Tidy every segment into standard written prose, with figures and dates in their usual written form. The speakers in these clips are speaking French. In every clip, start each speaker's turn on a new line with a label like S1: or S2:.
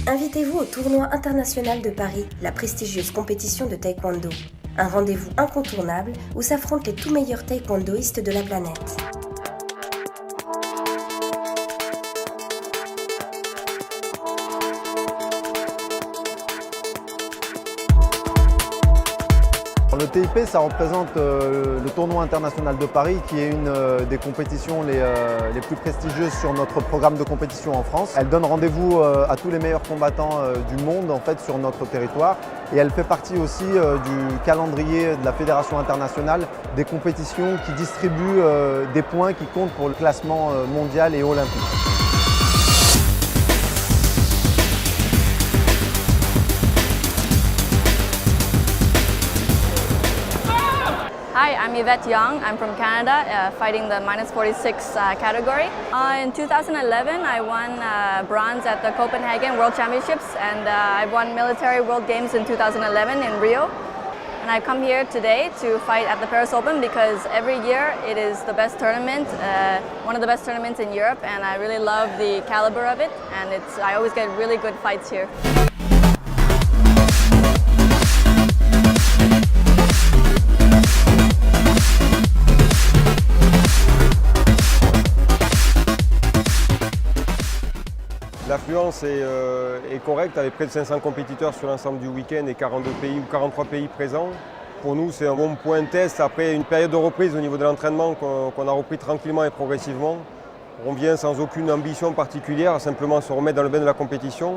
S1: Invitez-vous au tournoi international de Paris, la prestigieuse compétition de taekwondo. Un rendez-vous incontournable où s'affrontent les tout meilleurs taekwondoïstes de la planète.
S2: Le TIP, ça représente le tournoi international de Paris qui est une des compétitions les plus prestigieuses sur notre programme de compétition en France. Elle donne rendez-vous à tous les meilleurs combattants du monde en fait, sur notre territoire et elle fait partie aussi du calendrier de la Fédération internationale des compétitions qui distribuent des points qui comptent pour le classement mondial et olympique.
S3: Hi, I'm Yvette Young. I'm from Canada, fighting the minus 46 category. In 2011, I won bronze at the Copenhagen World Championships, and I've won military world games in 2011 in Rio. And I've come here today to fight at the Paris Open because every year it is the best tournament, one of the best tournaments in Europe, and I really love the caliber of it, and I always get really good fights here.
S4: L'affluence est correcte avec près de 500 compétiteurs sur l'ensemble du week-end et 42 pays ou 43 pays présents. Pour nous, c'est un bon point de test après une période de reprise au niveau de l'entraînement qu'on a repris tranquillement et progressivement. On vient sans aucune ambition particulière, simplement se remettre dans le bain de la compétition.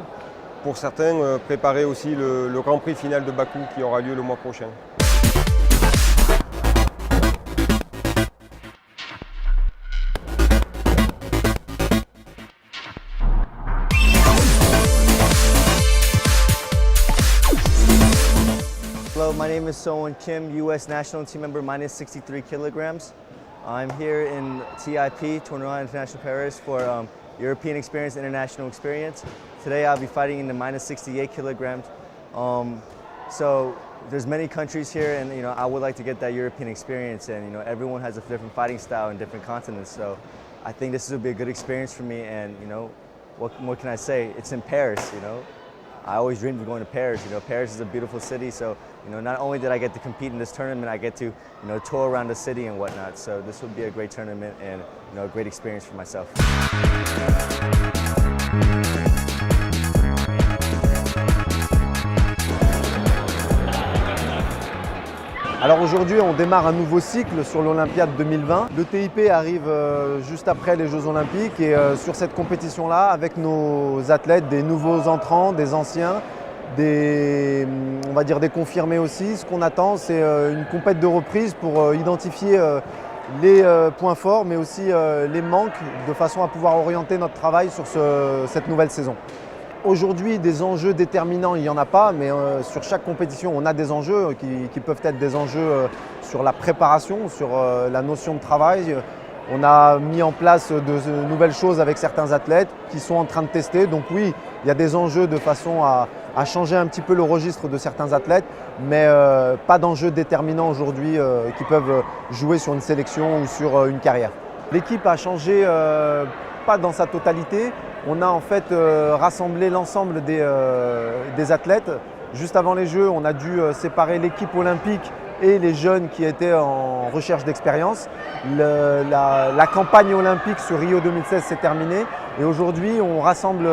S4: Pour certains, préparer aussi le Grand Prix final de Bakou qui aura lieu le mois prochain.
S5: Hello, my name is Sohwon Kim, U.S. National Team Member, minus 63 kilograms. I'm here in TIP, Tournoi International Paris, for European Experience, International Experience. Today I'll be fighting in the minus 68 kilograms. So there's many countries here, and I would like to get that European experience. And everyone has a different fighting style in different continents. So I think this will be a good experience for me. And what can I say? It's in Paris. I always dreamed of going to Paris. Paris is a beautiful city, so not only did I get to compete in this tournament, I get to tour around the city and whatnot. So this will be a great tournament and a great experience for myself.
S2: Alors aujourd'hui, on démarre un nouveau cycle sur l'Olympiade 2020. Le TIP arrive juste après les Jeux Olympiques et sur cette compétition-là, avec nos athlètes, des nouveaux entrants, des anciens, on va dire des confirmés aussi. Ce qu'on attend, c'est une compète de reprise pour identifier les points forts, mais aussi les manques, de façon à pouvoir orienter notre travail sur cette nouvelle saison. Aujourd'hui, des enjeux déterminants, il n'y en a pas, mais sur chaque compétition, on a des enjeux qui peuvent être des enjeux sur la préparation, sur la notion de travail. On a mis en place de nouvelles choses avec certains athlètes qui sont en train de tester. Donc oui, il y a des enjeux de façon à changer un petit peu le registre de certains athlètes, mais pas d'enjeux déterminants aujourd'hui qui peuvent jouer sur une sélection ou sur une carrière. L'équipe a changé, pas dans sa totalité. On a en fait rassemblé l'ensemble des athlètes. Juste avant les Jeux, on a dû séparer l'équipe olympique et les jeunes qui étaient en recherche d'expérience. La campagne olympique sur Rio 2016 s'est terminée et aujourd'hui on rassemble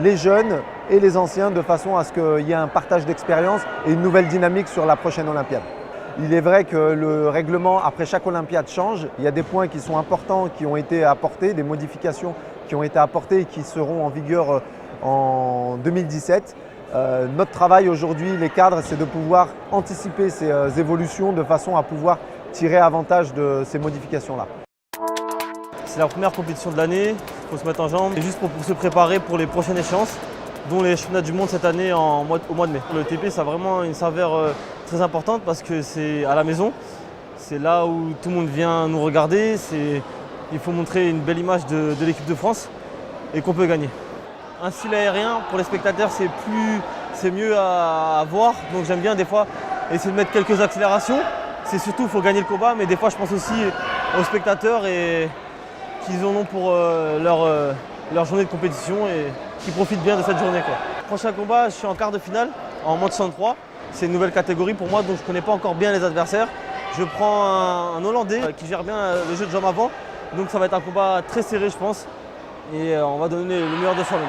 S2: les jeunes et les anciens de façon à ce qu'il y ait un partage d'expérience et une nouvelle dynamique sur la prochaine Olympiade. Il est vrai que le règlement après chaque Olympiade change. Il y a des points qui sont importants qui ont été apportés, des modifications qui ont été apportées et qui seront en vigueur en 2017. Notre travail aujourd'hui, les cadres, c'est de pouvoir anticiper ces évolutions de façon à pouvoir tirer avantage de ces modifications-là.
S6: C'est la première compétition de l'année, il faut se mettre en jambes, et juste pour se préparer pour les prochaines échéances, dont les championnats du monde cette année au mois de mai. Le TP, ça a vraiment une saveur très importante parce que c'est à la maison, c'est là où tout le monde vient nous regarder, il faut montrer une belle image de l'équipe de France et qu'on peut gagner. Un style aérien, pour les spectateurs, c'est mieux à voir, donc j'aime bien des fois essayer de mettre quelques accélérations. C'est surtout, il faut gagner le combat, mais des fois je pense aussi aux spectateurs et qu'ils en ont pour leur journée de compétition et qu'ils profitent bien de cette journée, quoi. Prochain combat, je suis en quart de finale, en moins de 63. C'est une nouvelle catégorie pour moi, donc je ne connais pas encore bien les adversaires. Je prends un Hollandais qui gère bien le jeu de jambes avant, donc ça va être un combat très serré, je pense. Et on va donner le meilleur de soi-même.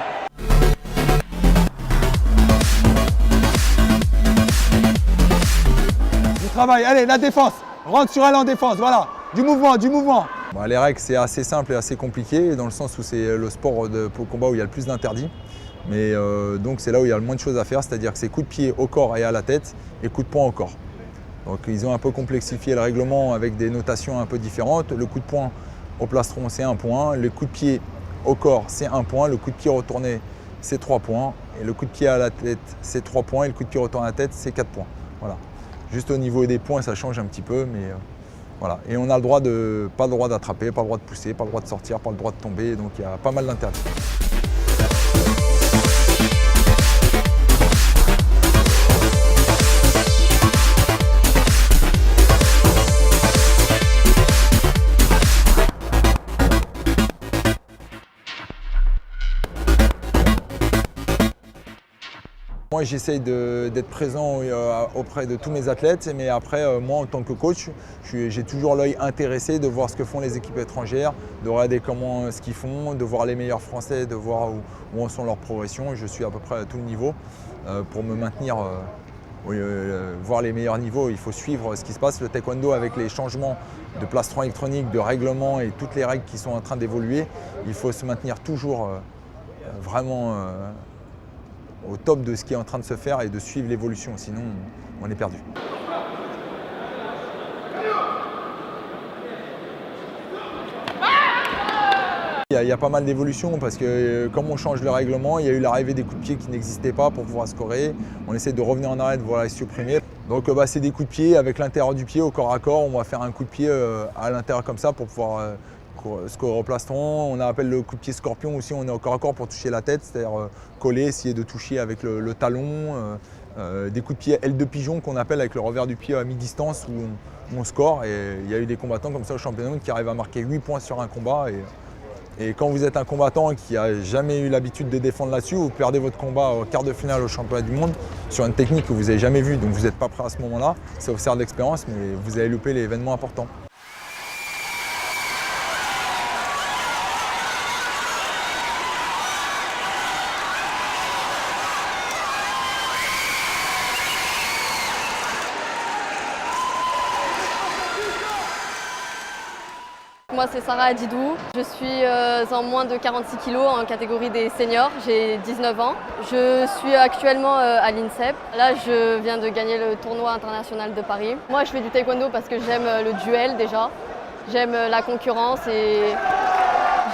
S7: Du travail, allez, la défense. Rentre sur elle en défense, voilà. Du mouvement, du mouvement.
S8: Bah, les règles, c'est assez simple et assez compliqué, dans le sens où c'est le sport de combat où il y a le plus d'interdits. Mais donc c'est là où il y a le moins de choses à faire, c'est-à-dire que c'est coups de pied au corps et à la tête et coups de poing au corps. Donc ils ont un peu complexifié le règlement avec des notations un peu différentes. Le coup de poing au plastron, c'est 1 point. Le coup de pied au corps, c'est 1 point. Le coup de pied retourné, c'est 3 points. Et le coup de pied à la tête, c'est 3 points. Et le coup de pied retourné à la tête, c'est 4 points. Voilà. Juste au niveau des points, ça change un petit peu, mais voilà. Et on a le droit pas le droit d'attraper, pas le droit de pousser, pas le droit de sortir, pas le droit de tomber. Donc il y a pas mal d'interdits. Moi, j'essaye d'être présent auprès de tous mes athlètes, mais après, moi, en tant que coach, j'ai toujours l'œil intéressé de voir ce que font les équipes étrangères, de regarder ce qu'ils font, de voir les meilleurs Français, de voir où en sont leurs progressions. Je suis à peu près à tout le niveau. Pour me maintenir, voir les meilleurs niveaux, il faut suivre ce qui se passe. Le taekwondo, avec les changements de plastron électronique, de règlement et toutes les règles qui sont en train d'évoluer, il faut se maintenir toujours vraiment au top de ce qui est en train de se faire et de suivre l'évolution, sinon on est perdu. Il y a pas mal d'évolutions parce que comme on change le règlement, il y a eu l'arrivée des coups de pied qui n'existaient pas pour pouvoir scorer. On essaie de revenir en arrière, de pouvoir les supprimer. Donc c'est des coups de pied avec l'intérieur du pied au corps à corps. On va faire un coup de pied à l'intérieur comme ça pour pouvoir scorer au plastron. On appelle le coup de pied scorpion aussi, on est au corps à corps pour toucher la tête, c'est-à-dire coller, essayer de toucher avec le talon. Des coups de pied aile de pigeon qu'on appelle avec le revers du pied à mi-distance où on score. Et il y a eu des combattants comme ça au championnat qui arrivent à marquer 8 points sur un combat. Et quand vous êtes un combattant qui n'a jamais eu l'habitude de défendre là-dessus, vous perdez votre combat au quart de finale au championnat du monde sur une technique que vous n'avez jamais vue, donc vous n'êtes pas prêt à ce moment-là. Ça vous sert d'expérience, mais vous allez louper les événements importants.
S3: Moi c'est Sarah Adidou, je suis en moins de 46 kg en catégorie des seniors, j'ai 19 ans. Je suis actuellement à l'INSEP. Là je viens de gagner le tournoi international de Paris. Moi je fais du taekwondo parce que j'aime le duel déjà, j'aime la concurrence et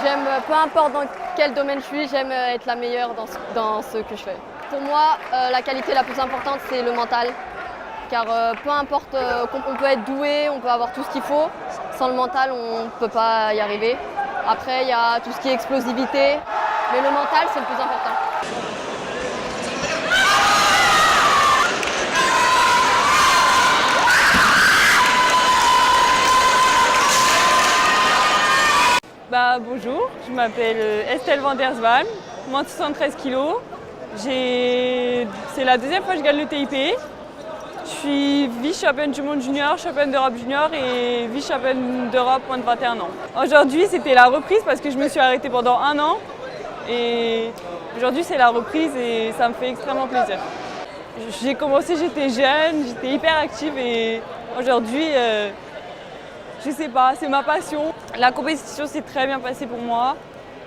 S3: j'aime, peu importe dans quel domaine je suis, j'aime être la meilleure dans ce que je fais. Pour moi la qualité la plus importante c'est le mental. Car peu importe, on peut être doué, on peut avoir tout ce qu'il faut, sans le mental on ne peut pas y arriver. Après il y a tout ce qui est explosivité, mais le mental c'est le plus important.
S9: Bonjour, je m'appelle Estelle van der Zwaan, moins de 73 kg. C'est la deuxième fois que je gagne le TIP. Je suis vice-championne du monde junior, championne d'Europe junior et vice-championne d'Europe moins de 21 ans. Aujourd'hui, c'était la reprise parce que je me suis arrêtée pendant 1 an. Et aujourd'hui, c'est la reprise et ça me fait extrêmement plaisir. J'ai commencé, j'étais jeune, j'étais hyper active et aujourd'hui, je sais pas, c'est ma passion. La compétition s'est très bien passée pour moi.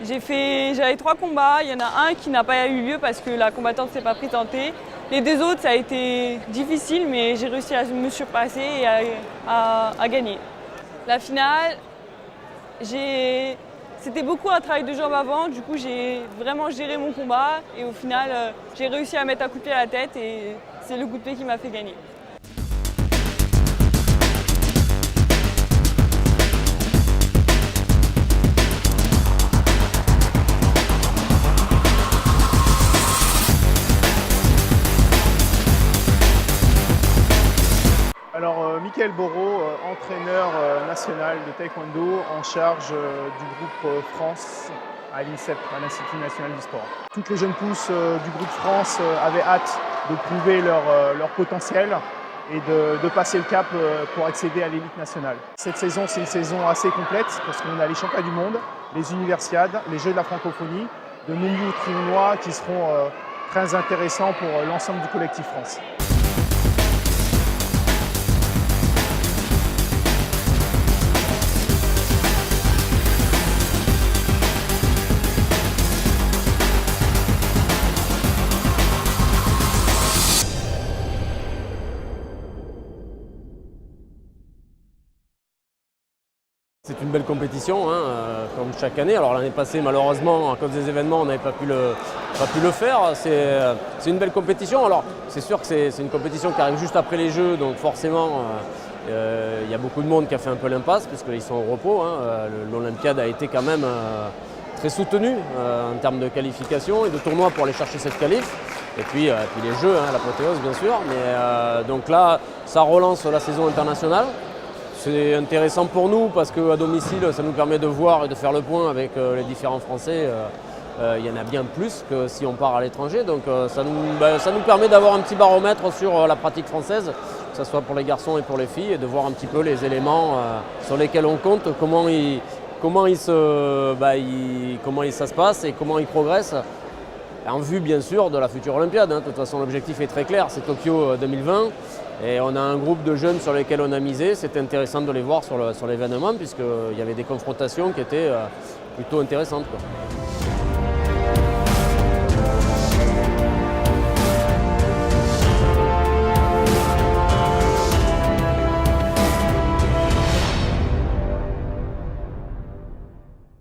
S9: J'avais 3 combats, il y en a un qui n'a pas eu lieu parce que la combattante ne s'est pas présentée. Les 2 autres, ça a été difficile, mais j'ai réussi à me surpasser et à gagner. La finale, c'était beaucoup un travail de jambes avant, du coup j'ai vraiment géré mon combat et au final, j'ai réussi à mettre un coup de pied à la tête et c'est le coup de pied qui m'a fait gagner.
S10: Alors, Mickaël Borot, entraîneur national de taekwondo en charge du groupe France à l'INSEP, à l'Institut national du sport. Toutes les jeunes pousses du groupe France avaient hâte de prouver leur potentiel et de passer le cap pour accéder à l'élite nationale. Cette saison, c'est une saison assez complète parce qu'on a les championnats du monde, les universiades, les Jeux de la francophonie, de nombreux tournois qui seront très intéressants pour l'ensemble du collectif France.
S11: C'est une belle compétition, comme chaque année. Alors l'année passée, malheureusement, à cause des événements, on n'avait pas pu le faire. C'est une belle compétition. Alors c'est sûr que c'est une compétition qui arrive juste après les Jeux, donc forcément, il y a beaucoup de monde qui a fait un peu l'impasse, puisqu'ils sont au repos. L'Olympiade a été quand même très soutenue en termes de qualification et de tournois pour aller chercher cette qualif. Et puis les Jeux, l'apothéose bien sûr. Mais donc là, ça relance la saison internationale. C'est intéressant pour nous parce qu'à domicile, ça nous permet de voir et de faire le point avec les différents Français. Il y en a bien plus que si on part à l'étranger. Donc ça nous permet d'avoir un petit baromètre sur la pratique française, que ce soit pour les garçons et pour les filles, et de voir un petit peu les éléments sur lesquels on compte, comment ça se passe et comment ils progressent. En vue bien sûr de la future Olympiade. De toute façon, l'objectif est très clair, c'est Tokyo 2020. Et on a un groupe de jeunes sur lesquels on a misé. C'était intéressant de les voir sur l'événement puisqu'il y avait des confrontations qui étaient plutôt intéressantes, quoi.